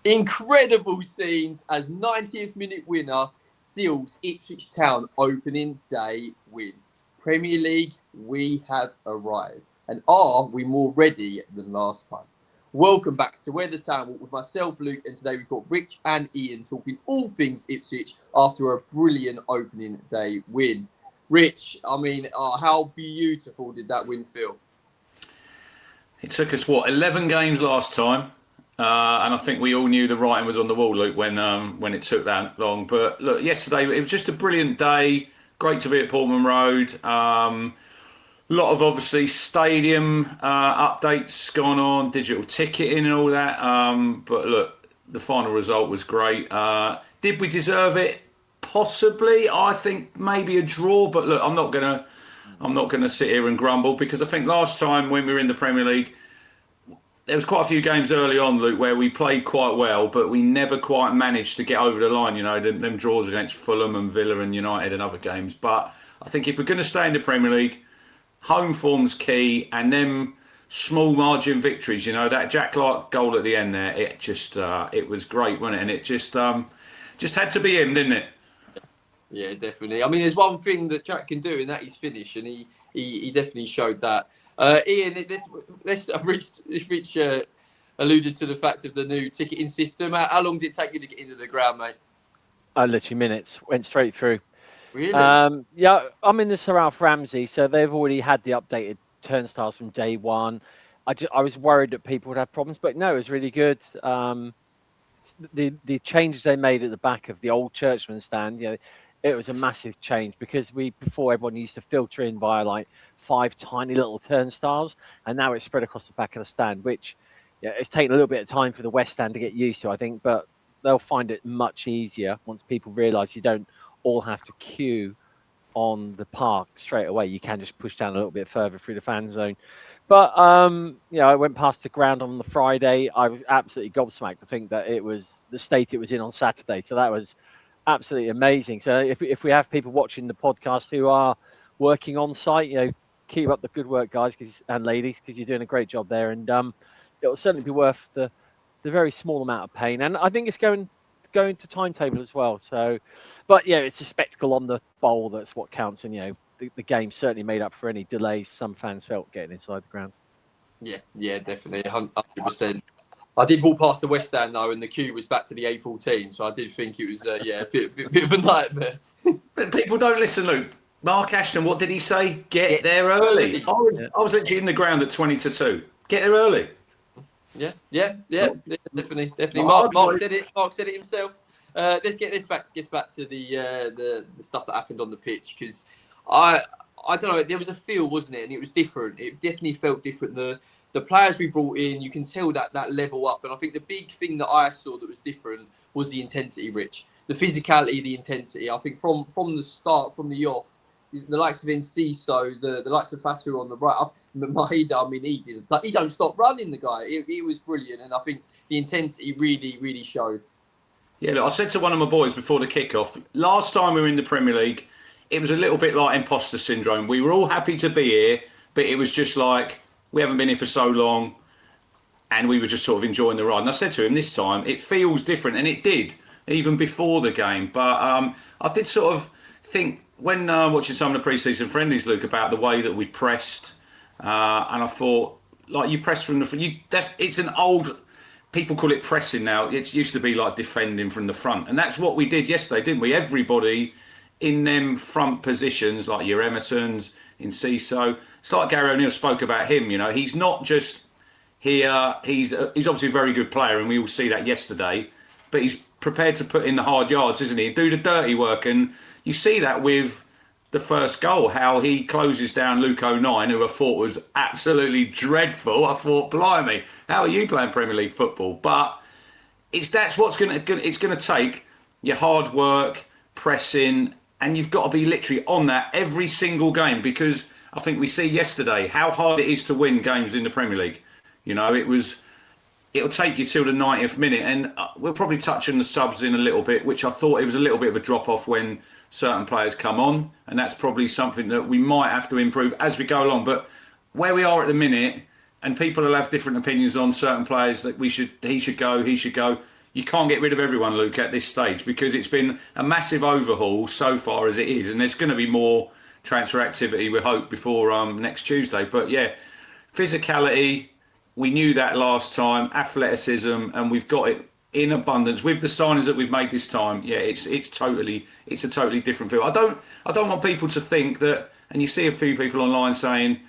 Incredible scenes as 90th minute winner seals Ipswich Town opening day win. Premier League, we have arrived. And are we more ready than last time? Welcome back to Where the Town Walk with myself, Luke, and today we've got Rich and Ian talking all things Ipswich after a brilliant opening day win. Rich, how beautiful did that win feel? It took us, 11 games last time? And I think we all knew the writing was on the wall, Luke, when it took that long. But look, yesterday, it was just a brilliant day. Great to be at Portman Road. A lot of, obviously, stadium updates going on, digital ticketing and all that. But look, the final result was great. Did we deserve it? Possibly. I think maybe a draw. But look, I'm not gonna sit here and grumble, because I think last time when we were in the Premier League, there was quite a few games early on, Luke, where we played quite well, but we never quite managed to get over the line. You know, them draws against Fulham and Villa and United and other games. But I think if we're going to stay in the Premier League, home form's key, and them small margin victories. You know, that Jack Clarke goal at the end there, it was great, wasn't it? And it just had to be him, didn't it? Yeah, definitely. I mean, there's one thing that Jack can do, and that is finish, and he definitely showed that. Ian, Rich alluded to the fact of the new ticketing system. How long did it take you to get into the ground, mate? Literally minutes. Went straight through. Really? Yeah, I'm in the Sir Ralph Ramsey, so they've already had the updated turnstiles from day one. I was worried that people would have problems, but no, it was really good. The changes they made at the back of the old Churchman stand, you know, it was a massive change, because before everyone used to filter in via like 5 tiny little turnstiles, and now it's spread across the back of the stand, which it's taken a little bit of time for the West Stand to get used to, I think, but they'll find it much easier once people realise you don't all have to queue on the park straight away. You can just push down a little bit further through the fan zone. But I went past the ground on the Friday. I was absolutely gobsmacked to think that it was the state it was in on Saturday. So that was absolutely amazing. So if we have people watching the podcast who are working on site, keep up the good work, guys and ladies, because you're doing a great job there, and it will certainly be worth the very small amount of pain. And I think it's going to timetable as well. So, but it's a spectacle on the bowl that's what counts, and the game certainly made up for any delays some fans felt getting inside the ground. Yeah, definitely, 100%. I did walk past the West Stand though, and the queue was back to the A14, so I did think it was a bit of a nightmare. But people don't listen, Luke. Mark Ashton, what did he say? Get there early. I was literally in the ground at 20-2. Get there early. Yeah, definitely. Mark said it. Mark said it himself. Let's get back to the stuff that happened on the pitch, because I don't know. There was a feel, wasn't it? And it was different. It definitely felt different. The players we brought in, you can tell that level up. And I think the big thing that I saw that was different was the intensity, Rich. The physicality, the intensity. I think from the start, from the off, the likes of Enciso, the likes of Fatawu on the right, Mahdi, he don't stop running, the guy. It was brilliant. And I think the intensity really, really showed. Yeah, look, I said to one of my boys before the kickoff, last time we were in the Premier League, it was a little bit like imposter syndrome. We were all happy to be here, but it was just like, we haven't been here for so long, and we were just sort of enjoying the ride. And I said to him this time, it feels different, and it did, even before the game. But I did sort of think, when watching some of the pre-season friendlies, Luke, about the way that we pressed, and I thought, like, you press from the front. It's an old, people call it pressing now. It used to be like defending from the front, and that's what we did yesterday, didn't we? Everybody in them front positions, like your Emersons, Enciso. It's like Gary O'Neill spoke about him. He's not just here. He's obviously a very good player, and we all see that yesterday. But he's prepared to put in the hard yards, isn't he? Do the dirty work, and you see that with the first goal, how he closes down Luke O'Nien, who I thought was absolutely dreadful. I thought, blimey, how are you playing Premier League football? But that's what's going to take your hard work, pressing, and you've got to be literally on that every single game, because I think we see yesterday how hard it is to win games in the Premier League. It'll take you till the 90th minute, and we'll probably touch on the subs in a little bit, which I thought it was a little bit of a drop-off when certain players come on, and that's probably something that we might have to improve as we go along. But where we are at the minute, and people will have different opinions on certain players that he should go. you can't get rid of everyone, Luke, at this stage, because it's been a massive overhaul so far as it is, and there's going to be more transfer activity, we hope, before next Tuesday. But yeah, physicality, we knew that last time, athleticism, and we've got it in abundance with the signings that we've made this time. Yeah, it's a totally different feel. I don't want people to think that, and you see a few people online saying,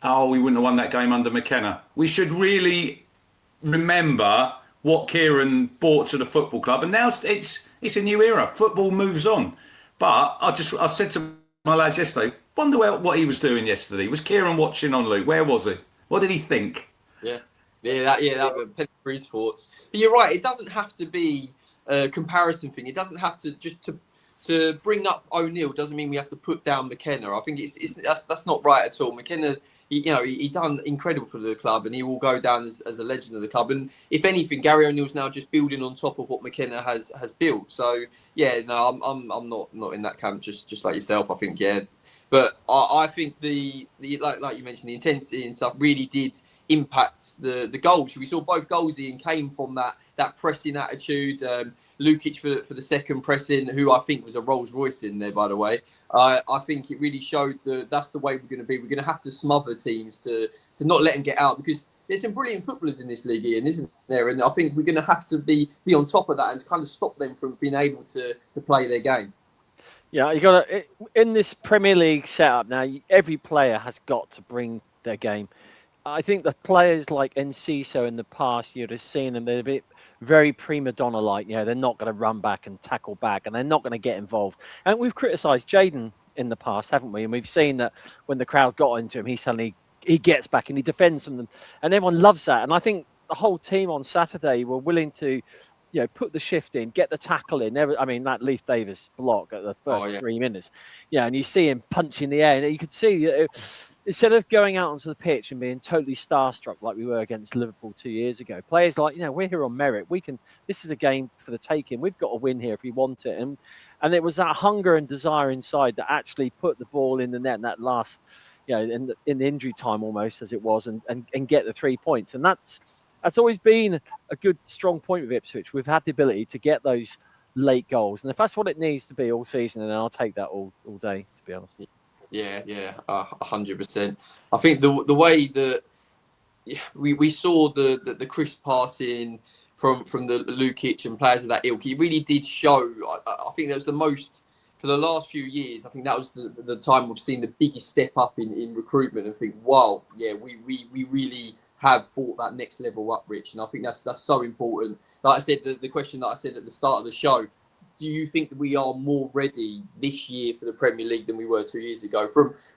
oh, we wouldn't have won that game under McKenna. We should really remember what Kieran brought to the football club, and now it's a new era. Football moves on. But I said to my lads yesterday, wonder what he was doing yesterday. Was Kieran watching on, Luke? Where was he? What did he think? That was his thoughts. But you're right. It doesn't have to be a comparison thing. It doesn't have to just to bring up O'Neill. Doesn't mean we have to put down McKenna. I think that's not right at all. McKenna, he done incredible for the club, and he will go down as a legend of the club. And if anything, Gary O'Neill's now just building on top of what McKenna has built. So yeah, no, I'm not in that camp. Just like yourself, I think But I think the like you mentioned, the intensity and stuff really did impact the goals. We saw both goals in came from that pressing attitude. Lukic for the second pressing, who I think was a Rolls Royce in there, by the way. I think it really showed that's the way we're going to be. We're going to have to smother teams to not let them get out, because there's some brilliant footballers in this league, Ian, isn't there? And I think we're going to have to be on top of that and kind of stop them from being able to play their game. Yeah, you got to, in this Premier League setup now, every player has got to bring their game. I think the players like Enciso in the past, you'd have seen them, they're a bit very prima donna-like. They're not going to run back and tackle back, and they're not going to get involved. And we've criticised Jayden in the past, haven't we? And we've seen that when the crowd got into him, he gets back and he defends from them, and everyone loves that. And I think the whole team on Saturday were willing to, put the shift in, get the tackle in. That Leif Davis block at the first 3 minutes, and you see him punching the air, and you could see instead of going out onto the pitch and being totally starstruck like we were against Liverpool 2 years ago, players like, we're here on merit. This is a game for the taking. We've got to win here if we want it. And it was that hunger and desire inside that actually put the ball in the net in that last, in the injury time almost as it was, and get the 3 points. And that's always been a good, strong point with Ipswich. We've had the ability to get those late goals. And if that's what it needs to be all season, then I'll take that all day, to be honest. Yeah, 100%. I think the way that we saw the crisp passing from the Lukic and players of that ilk, it really did show. I think that was the most for the last few years. I think that was the time we've seen the biggest step up in recruitment, and think, wow, yeah, we really have brought that next level up, Rich. And I think that's so important. Like I said, the question that I said at the start of the show, do you think that we are more ready this year for the Premier League than we were 2 years ago?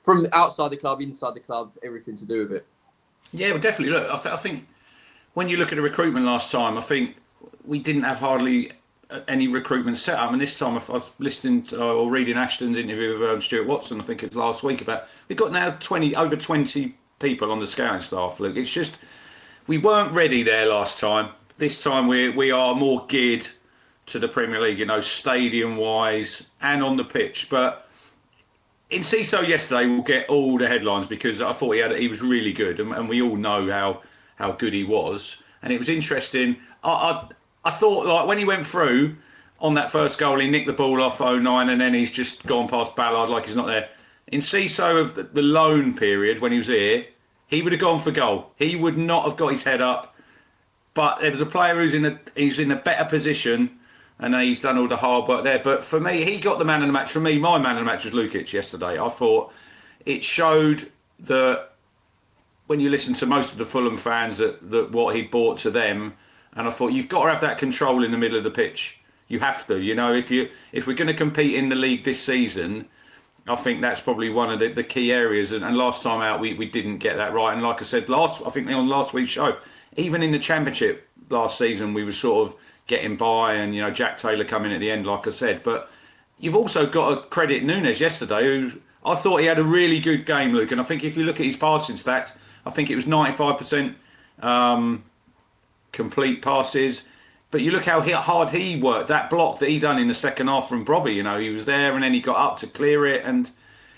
From outside the club, inside the club, everything to do with it. Yeah, well, definitely. Look, I think when you look at the recruitment last time, I think we didn't have hardly any recruitment set up. And this time, I was listening to, or reading Ashton's interview with Stuart Watson, I think it was last week, about we've got now over 20 people on the scouting staff. Look, it's just we weren't ready there last time. This time we are more geared to the Premier League, stadium-wise and on the pitch. But Enciso yesterday will get all the headlines because I thought he was really good, and we all know how good he was. And it was interesting. I thought, like, when he went through on that first goal, he nicked the ball off 09, and then he's just gone past Ballard like he's not there. Enciso of the loan period when he was here, he would have gone for goal. He would not have got his head up. But there was a player who's in a better position, and he's done all the hard work there. But for me, he got the man of the match. For me, my man of the match was Lukic yesterday. I thought it showed that when you listen to most of the Fulham fans, that what he brought to them, and I thought you've got to have that control in the middle of the pitch. You have to. If we're going to compete in the league this season, I think that's probably one of the key areas. And last time out, we didn't get that right. And like I said, I think on last week's show, even in the Championship last season, we were sort of getting by, and Jack Taylor coming at the end, like I said. But you've also got to credit Nunes yesterday, who I thought he had a really good game, Luke. And I think if you look at his passing stats, I think it was 95% complete passes. But you look how hard he worked. That block that he done in the second half from Brobby, he was there and then he got up to clear it. And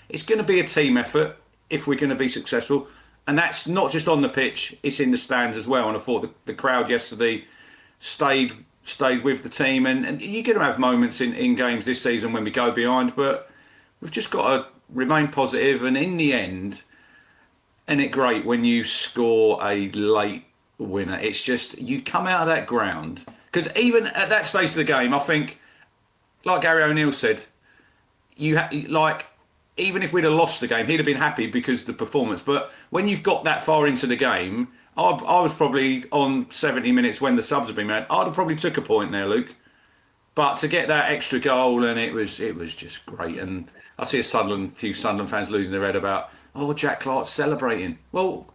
it's going to be a team effort if we're going to be successful. And that's not just on the pitch, it's in the stands as well. And I thought the crowd yesterday stayed stayed with the team, and you're going to have moments in games this season when we go behind, but we've just got to remain positive, and in the end, isn't it great when you score a late winner? It's just, you come out of that ground, because even at that stage of the game, I think, like Gary O'Neill said, even if we'd have lost the game, he'd have been happy because of the performance. But when you've got that far into the game, I was probably on 70 minutes when the subs have been made. I'd have probably took a point there, Luke. But to get that extra goal, and it was just great. And I see a few Sunderland fans losing their head about, Jack Clarke's celebrating. Well,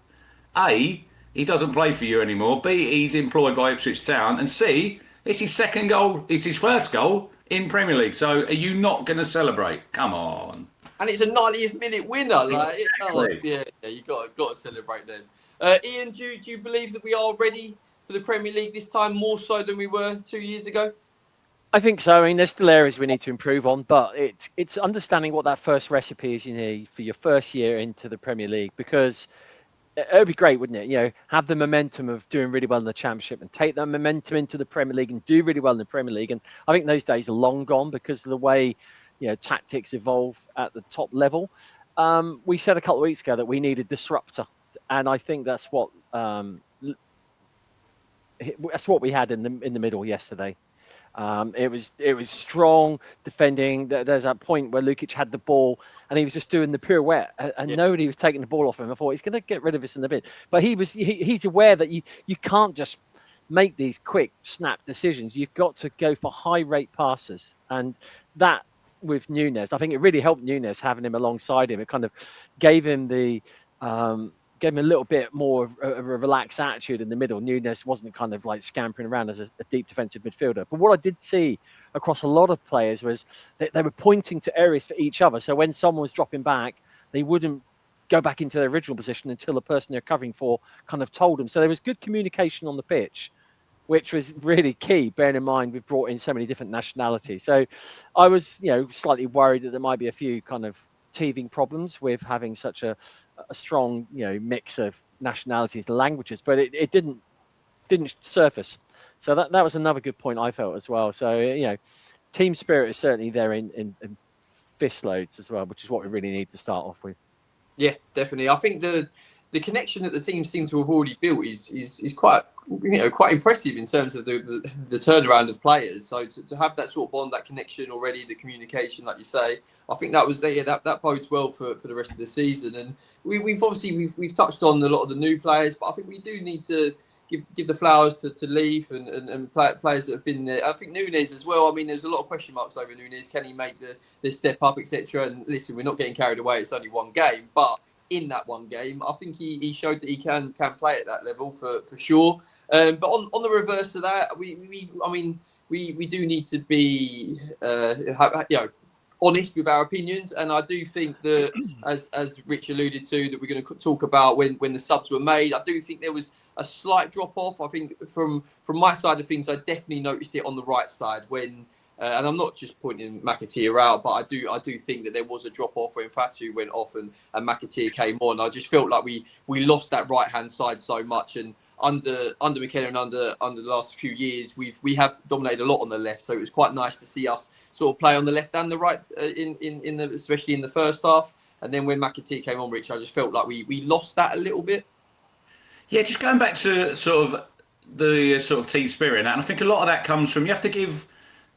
A, he doesn't play for you anymore. B, he's employed by Ipswich Town. And C, it's his second goal. It's his first goal in Premier League. So are you not going to celebrate? Come on. And it's a 90th minute winner. Exactly. You got to celebrate them. Ian, do you believe that we are ready for the Premier League this time, more so than we were 2 years ago? I think so. I mean, there's still areas we need to improve on, but it's understanding what that first recipe is you need for your first year into the Premier League, because it would be great, wouldn't it? Have the momentum of doing really well in the Championship and take that momentum into the Premier League and do really well in the Premier League. And I think those days are long gone because of the way tactics evolve at the top level. We said a couple of weeks ago that we need a disruptor, and I think that's what we had in the middle yesterday. It was strong defending. There's that point where Lukic had the ball and he was just doing the pirouette, and nobody was taking the ball off him. I thought he's going to get rid of this in a bit, but he's aware that you can't just make these quick snap decisions. You've got to go for high rate passes, and that with Núñez, I think it really helped Núñez having him alongside him. It kind of gave him gave him a little bit more of a relaxed attitude in the middle. Núñez wasn't kind of like scampering around as a deep defensive midfielder. But what I did see across a lot of players was that they were pointing to areas for each other. So when someone was dropping back, they wouldn't go back into their original position until the person they're covering for kind of told them. So there was good communication on the pitch, which was really key, bearing in mind we've brought in so many different nationalities. So I was, slightly worried that there might be a few kind of teething problems with having such a strong, mix of nationalities and languages, but it didn't surface. So that was another good point I felt as well. So, team spirit is certainly there in fist loads as well, which is what we really need to start off with. Yeah, definitely. I think the connection that the team seem to have already built is quite impressive in terms of the turnaround of players. So to have that sort of bond, that connection already, the communication, like you say, I think that was that bodes well for the rest of the season. And we've obviously touched on a lot of the new players, but I think we do need to give the flowers to Leaf and players that have been there. I think Núñez as well. I mean, there's a lot of question marks over Núñez. Can he make the step up, etc.? And listen, we're not getting carried away. It's only one game, but in that one game, I think he showed that he can play at that level for sure. But on the reverse of that, we do need to be honest with our opinions, and I do think that as Rich alluded to, that we're going to talk about when the subs were made. I do think there was a slight drop off. I think from my side of things, I definitely noticed it on the right side when. And I'm not just pointing McAteer out, but I do think that there was a drop off when Fatawu went off and McAteer came on. I just felt like we lost that right hand side so much, and under McKenna and under the last few years, we have dominated a lot on the left. So it was quite nice to see us sort of play on the left and the right especially in the first half. And then when McAteer came on, Rich, I just felt like we lost that a little bit. Yeah, just going back to sort of the sort of team spirit and that, and I think a lot of that comes from, you have to give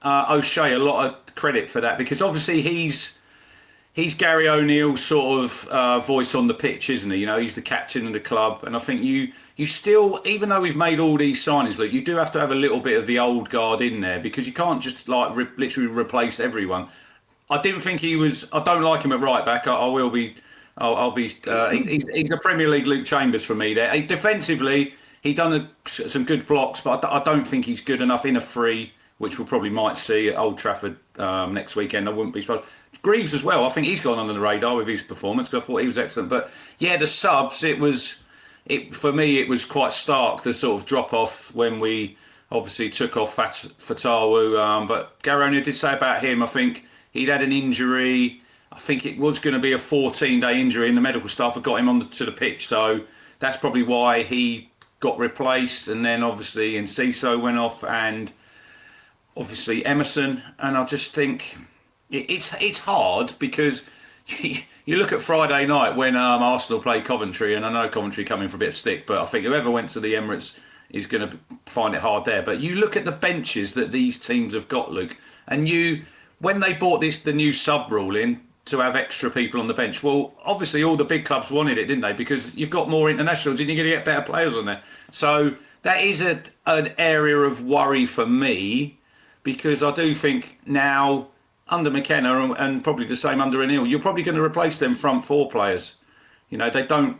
O'Shea a lot of credit for that, because obviously he's Gary O'Neill's sort of voice on the pitch, isn't he? He's the captain of the club, and I think you still, even though we've made all these signings, Luke, you do have to have a little bit of the old guard in there, because you can't just literally replace everyone. I didn't think he was. I don't like him at right back. I'll be. He's a Premier League Luke Chambers for me there. Defensively, he done some good blocks, but I don't think he's good enough in a free, which we probably might see at Old Trafford next weekend. I wouldn't be surprised. Greaves as well. I think he's gone under the radar with his performance, because I thought he was excellent. But yeah, the subs, for me, it was quite stark, the sort of drop off when we obviously took off Fatawu. But Gary O'Neill did say about him, I think he'd had an injury. I think it was going to be a 14-day injury, and the medical staff had got him onto the pitch. So that's probably why he got replaced. And then obviously Enciso went off, and obviously Emersonn, and I just think it's hard because you look at Friday night when Arsenal play Coventry, and I know Coventry coming for a bit of stick, but I think whoever went to the Emirates is going to find it hard there. But you look at the benches that these teams have got, Luke, and when they brought the new sub rule in to have extra people on the bench, well, obviously all the big clubs wanted it, didn't they? Because you've got more internationals and you're going to get better players on there. So that is an area of worry for me, because I do think now under McKenna and probably the same under O'Neill, you're probably going to replace them front four players. You know, they don't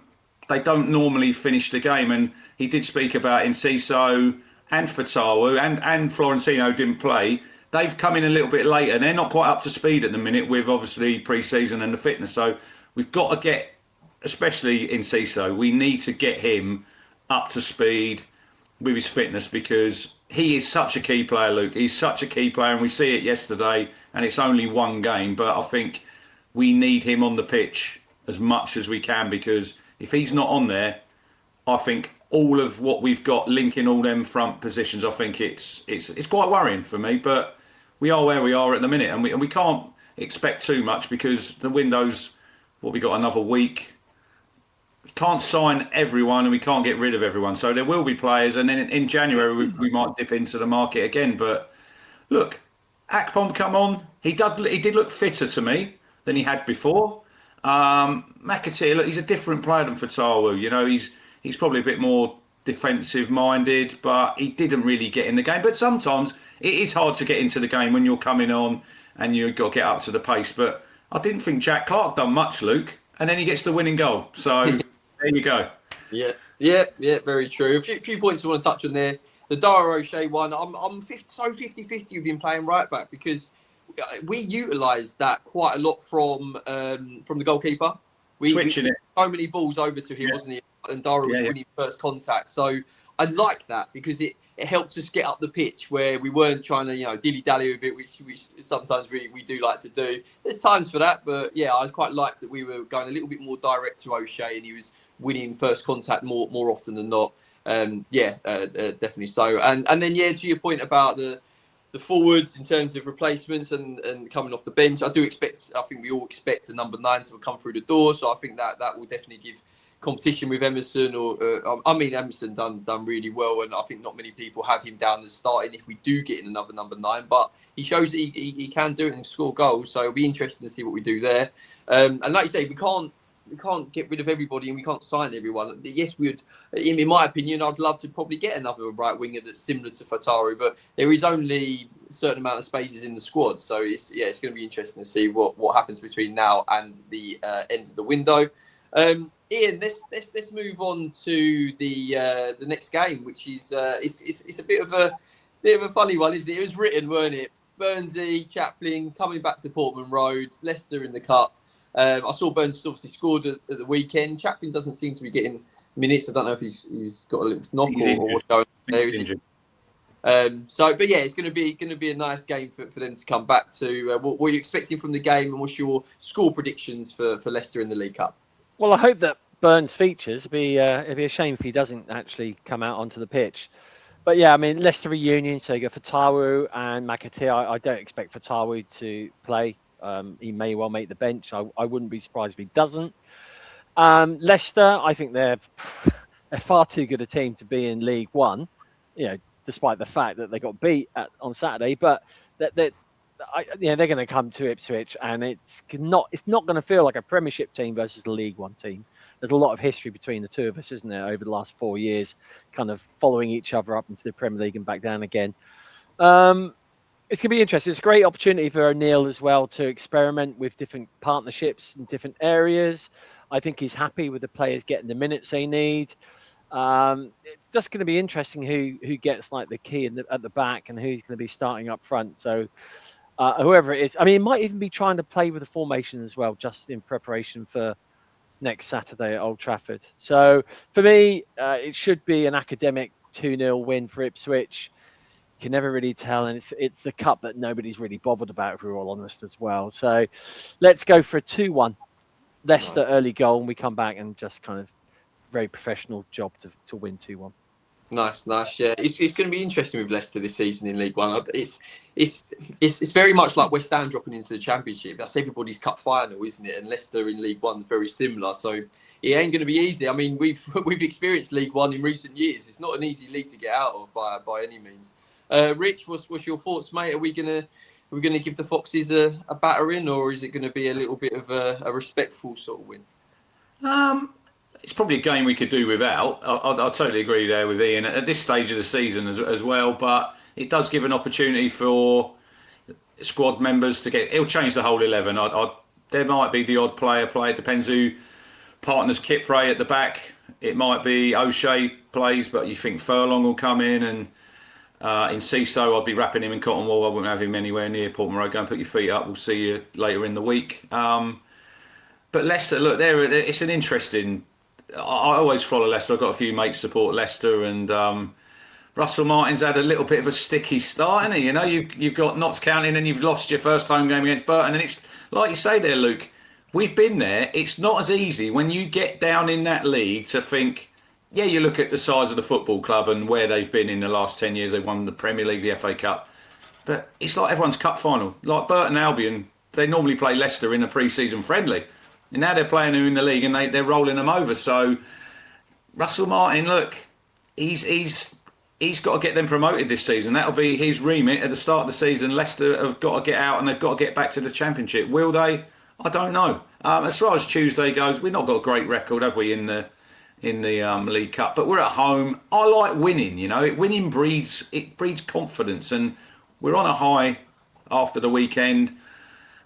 normally finish the game, and he did speak about Enciso and Fatawu and Florentino didn't play. They've come in a little bit later. They're not quite up to speed at the minute with obviously pre-season and the fitness. So we've got to get, especially Enciso, we need to get him up to speed with his fitness, because he is such a key player, Luke. He's such a key player, and we see it yesterday, and it's only one game. But I think we need him on the pitch as much as we can, because if he's not on there, I think all of what we've got linking all them front positions, I think it's quite worrying for me. But we are where we are at the minute, and we can't expect too much, because the window's, we got another week. We can't sign everyone and we can't get rid of everyone. So there will be players, and then in January we might dip into the market again. But look, Akpom come on. He did look fitter to me than he had before. McAteer, look, he's a different player than Fatawu. You know, he's probably a bit more defensive minded, but he didn't really get in the game. But sometimes it is hard to get into the game when you're coming on and you've got to get up to the pace. But I didn't think Jack Clarke done much, Luke, and then he gets the winning goal. So there you go. Yeah, very true. A few points I want to touch on there. The Dara O'Shea one, I'm 50-50 with him playing right back, because we utilised that quite a lot from the goalkeeper. Switching it. So many balls over to him, wasn't he? And Dara was winning first contact. So I like that, because it helped us get up the pitch where we weren't trying to, dilly-dally with it, which sometimes we do like to do. There's times for that, but yeah, I quite like that we were going a little bit more direct to O'Shea, and he was winning first contact more often than not. Definitely so. And then, to your point about the forwards in terms of replacements and coming off the bench, I think we all expect a number 9 to come through the door. So I think that will definitely give competition with Emersonn. Emersonn done really well, and I think not many people have him down as starting if we do get in another number 9. But he shows that he can do it and score goals. So it'll be interesting to see what we do there. And like you say, we can't get rid of everybody, and we can't sign everyone. Yes, we would. In my opinion, I'd love to probably get another right winger that's similar to Fatawu, but there is only a certain amount of spaces in the squad. So it's going to be interesting to see what happens between now and the end of the window. Ian, let's move on to the next game, which is it's a bit of a funny one, isn't it? It was written, weren't it? Burnsy, Chaplin coming back to Portman Road, Leicester in the cup. I saw Burns obviously scored at the weekend. Chaplin doesn't seem to be getting minutes. I don't know if he's got a little knock or what's going on there. It's going to be a nice game for them to come back to. What are you expecting from the game, and what's your score predictions for Leicester in the League Cup? Well, I hope that Burns features. It'd be a shame if he doesn't actually come out onto the pitch. But yeah, I mean, Leicester reunion, so you go Fatawu and McAteer. I don't expect Fatawu to play. He may well make the bench. I wouldn't be surprised if he doesn't. Leicester, I think they're far too good a team to be in League One, despite the fact that they got beat on Saturday. But they're going to come to Ipswich, and it's not going to feel like a Premiership team versus a League One team. There's a lot of history between the two of us, isn't there, over the last 4 years, kind of following each other up into the Premier League and back down again. It's going to be interesting. It's a great opportunity for O'Neill as well to experiment with different partnerships in different areas. I think he's happy with the players getting the minutes they need. It's just going to be interesting who gets like the key at the back and who's going to be starting up front. So whoever it is, I mean, he might even be trying to play with the formation as well, just in preparation for next Saturday at Old Trafford. So for me, it should be an academic 2-0 win for Ipswich. You can never really tell, and it's the cup that nobody's really bothered about, if we're all honest as well. So let's go for a 2-1 Leicester early goal, and we come back and just kind of very professional job to win 2-1. Nice. Yeah, it's going to be interesting with Leicester this season in League One. It's very much like West Ham dropping into the Championship. That's everybody's cup final, isn't it? And Leicester in League One is very similar. So it ain't going to be easy. I mean, we've experienced League One in recent years. It's not an easy league to get out of by any means. Rich, what's your thoughts, mate? Are we gonna give the Foxes a battering, or is it going to be a little bit of a respectful sort of win? It's probably a game we could do without. I totally agree there with Ian at this stage of the season as well. But it does give an opportunity for squad members to get. It'll change the whole 11. There might be the odd player play. It depends who partners Kipre at the back. It might be O'Shea plays, but you think Furlong will come in, and Enciso, I'd be wrapping him in cotton wool. I wouldn't have him anywhere near Portman Road. Go and put your feet up. We'll see you later in the week. But Leicester, look, it's an interesting. I always follow Leicester. I've got a few mates support Leicester, and Russell Martin's had a little bit of a sticky start, hasn't he? You know, you've got Notts County, and then you've lost your first home game against Burton, and it's like you say there, Luke. We've been there. It's not as easy when you get down in that league to think. Yeah, you look at the size of the football club and where they've been in the last 10 years. They've won the Premier League, the FA Cup, but it's like everyone's cup final. Like Burton Albion, they normally play Leicester in a pre-season friendly. And now they're playing them in the league, and they're rolling them over. So Russell Martin, look, he's got to get them promoted this season. That'll be his remit at the start of the season. Leicester have got to get out, and they've got to get back to the Championship. Will they? I don't know. As far as Tuesday goes, we've not got a great record, have we, in the League Cup? But we're at home. I like winning. You know, winning breeds confidence, and we're on a high after the weekend.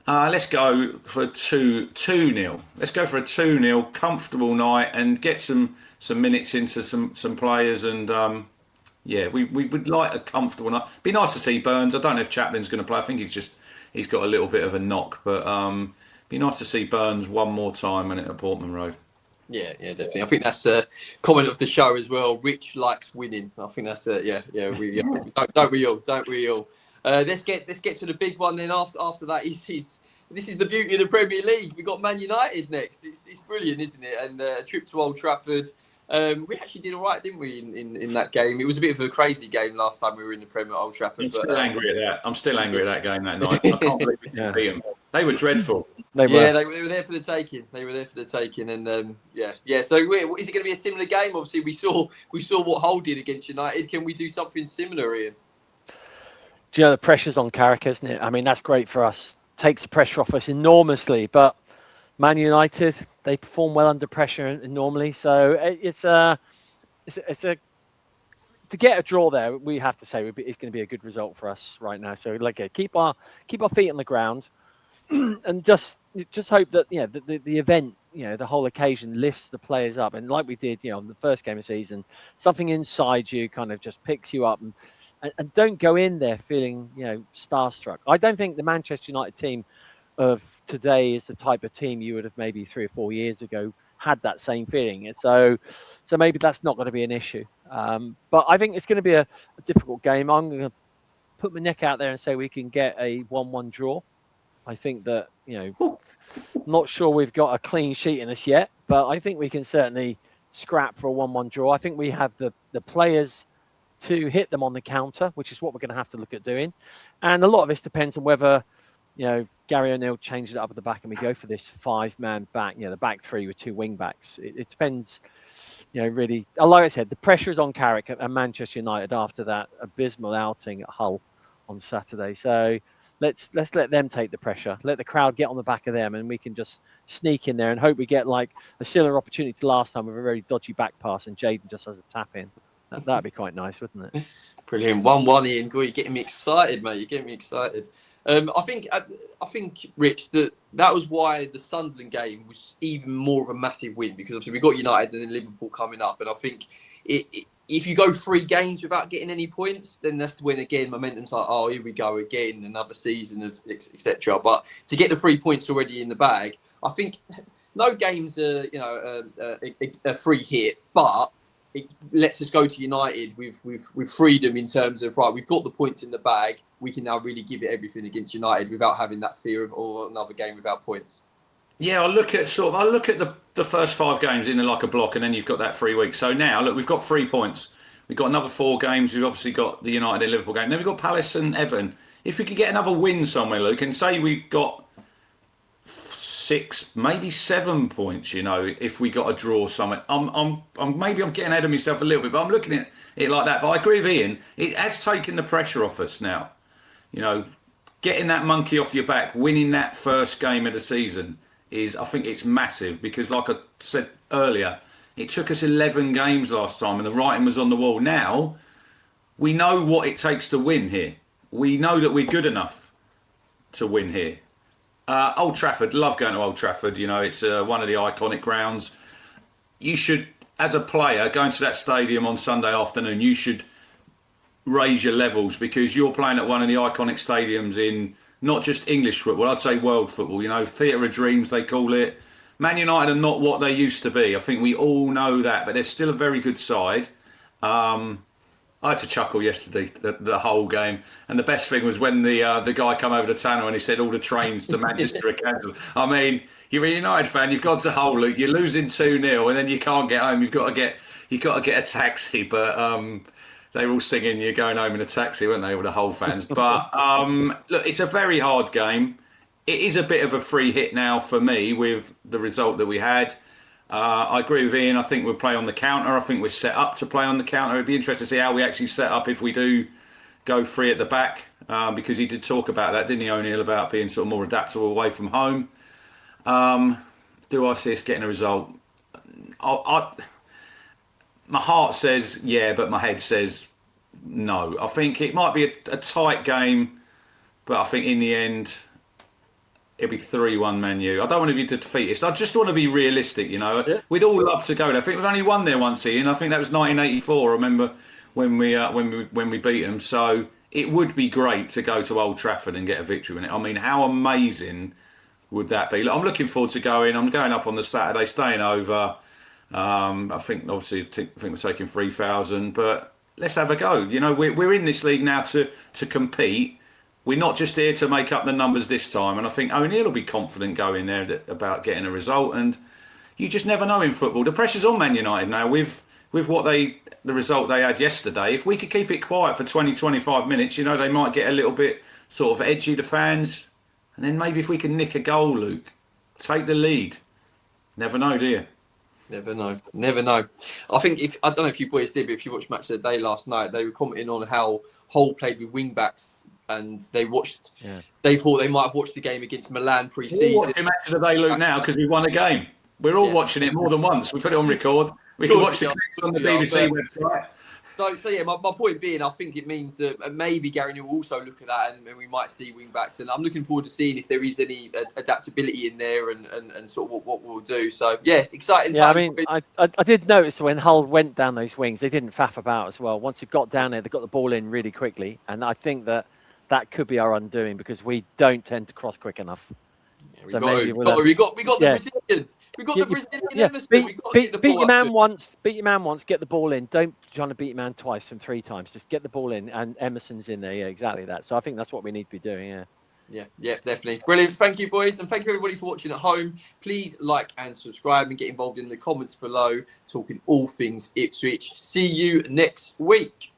Let's go for 2-0. Let's go for a 2-0 comfortable night and get some minutes into some players. And we would like a comfortable night. Be nice to see Burns. I don't know if Chaplin's going to play. I think he's got a little bit of a knock. But be nice to see Burns one more time at Portman Road. Yeah, definitely. I think that's a comment of the show as well. Rich likes winning. I think that's don't we all? Let's get to the big one then. After that, this is the beauty of the Premier League. We got Man United next. It's brilliant, isn't it? And a trip to Old Trafford. We actually did all right, didn't we, in that game? It was a bit of a crazy game last time we were in the Premier at Old Trafford. I'm still angry at that. I'm still angry at that game that night. I can't believe we didn't beat them. They were dreadful. They were there for the taking. And So is it going to be a similar game? Obviously, we saw what Hull did against United. Can we do something similar, Ian? Do you know the pressure's on Carrick, isn't it? I mean, that's great for us. Takes the pressure off us enormously. But Man United, they perform well under pressure normally. So it's to get a draw there. We have to say it's going to be a good result for us right now. So keep our feet on the ground, and just hope that the event, the whole occasion lifts the players up. And like we did, in the first game of the season, something inside you kind of just picks you up and don't go in there feeling, starstruck. I don't think the Manchester United team of today is the type of team you would have maybe 3 or 4 years ago had that same feeling. So maybe that's not going to be an issue. But I think it's going to be a difficult game. I'm going to put my neck out there and say we can get a 1-1 draw. I think that, not sure we've got a clean sheet in us yet, but I think we can certainly scrap for a 1-1 draw. I think we have the players to hit them on the counter, which is what we're going to have to look at doing. And a lot of this depends on whether, Gary O'Neill changed it up at the back and we go for this 5-man back, the back three with 2 wing backs. It depends, really. Like I said, the pressure is on Carrick and Manchester United after that abysmal outing at Hull on Saturday. So let's let them take the pressure. Let the crowd get on the back of them, and we can just sneak in there and hope we get like a similar opportunity to last time with a very dodgy back pass and Jaden just has a tap in. That'd be quite nice, wouldn't it? Brilliant. 1-1, Ian. You're getting me excited, mate. You're getting me excited. I think, Rich, that was why the Sunderland game was even more of a massive win, because obviously we got United and then Liverpool coming up, and I think if you go 3 games without getting any points, then that's when again momentum's like, oh, here we go again, another season of etc. But to get the 3 points already in the bag, I think no game's a free hit, but it lets us go to United with freedom in terms of, right, we've got the points in the bag. We can now really give it everything against United without having that fear of another game without points. Yeah, I look at the first 5 games in like a block, and then you've got that 3 weeks. So now, look, we've got 3 points. We've got another 4 games. We've obviously got the United and Liverpool game. Then we've got Palace and Everton. If we could get another win somewhere, Luke, and say we got 6, maybe 7 points, if we got a draw somewhere. Maybe I'm getting ahead of myself a little bit, but I'm looking at it like that. But I agree with Ian. It has taken the pressure off us now. Getting that monkey off your back, winning that first game of the season I think it's massive, because like I said earlier, it took us 11 games last time and the writing was on the wall. Now, we know what it takes to win here. We know that we're good enough to win here. Old Trafford, love going to Old Trafford. It's one of the iconic grounds. You should, as a player, going to that stadium on Sunday afternoon, you should raise your levels, because you're playing at one of the iconic stadiums in not just English football, I'd say world football. Theatre of dreams, they call it. Man United are not what they used to be. I think we all know that, but they're still a very good side. I had to chuckle yesterday, the whole game. And the best thing was when the guy come over the tunnel and he said all the trains to Manchester are cancelled. I mean, you're a United fan, you've gone to Hull, Luke, you're losing 2-0 and then you can't get home. You've got to get a taxi. But they were all singing "You're going home in a taxi," weren't they, all the Hull fans? But look, it's a very hard game. It is a bit of a free hit now for me with the result that we had. I agree with Ian. I think we'll play on the counter. I think we're set up to play on the counter. It'd be interesting to see how we actually set up if we do go free at the back, because he did talk about that, didn't he, O'Neill, about being sort of more adaptable away from home. Do I see us getting a result? My heart says yeah, but my head says no. I think it might be a tight game, but I think in the end it'll be 3-1 Man U. I don't want to be the defeatist. I just want to be realistic, Yeah. We'd all love to go there. I think we've only won there once, Ian. I think that was 1984. I remember when we beat them. So it would be great to go to Old Trafford and get a victory in it. I mean, how amazing would that be? Look, I'm looking forward to going. I'm going up on the Saturday, staying over. I think obviously we're taking 3,000, but let's have a go. We're in this league now to compete. We're not just here to make up the numbers this time. And I think O'Neill will be confident going there about getting a result. And you just never know in football. The pressure's on Man United now with the result they had yesterday. If we could keep it quiet for 20, 25 minutes, they might get a little bit sort of edgy, the fans. And then maybe if we can nick a goal, Luke, take the lead. Never know, do you? Never know. I think I don't know if you boys did, but if you watched Match of the Day last night, they were commenting on how Hull played with wing backs, and they watched. Yeah. They thought they might have watched the game against Milan pre-season. We're watching Match of the Day, Luke, now because we won a game. We're all watching it more than once. We put it on record. We can watch the clips on the BBC website. So yeah, my point being, I think it means that maybe Gary will also look at that, and we might see wing backs. And I'm looking forward to seeing if there is any adaptability in there and sort of what we'll do. So yeah, exciting. Yeah, I mean, I did notice when Hull went down those wings, they didn't faff about as well. Once it got down there, they got the ball in really quickly, and I think that could be our undoing because we don't tend to cross quick enough. Yeah, we got the Brazilian. We got the Brazilian Emersonn. Beat your man once. Beat your man once. Get the ball in. Don't try to beat your man twice and 3 times. Just get the ball in, and Emerson's in there. Yeah, exactly that. So I think that's what we need to be doing. Yeah. Yeah, definitely. Brilliant. Thank you, boys, and thank you everybody for watching at home. Please like and subscribe and get involved in the comments below, talking all things Ipswich. See you next week.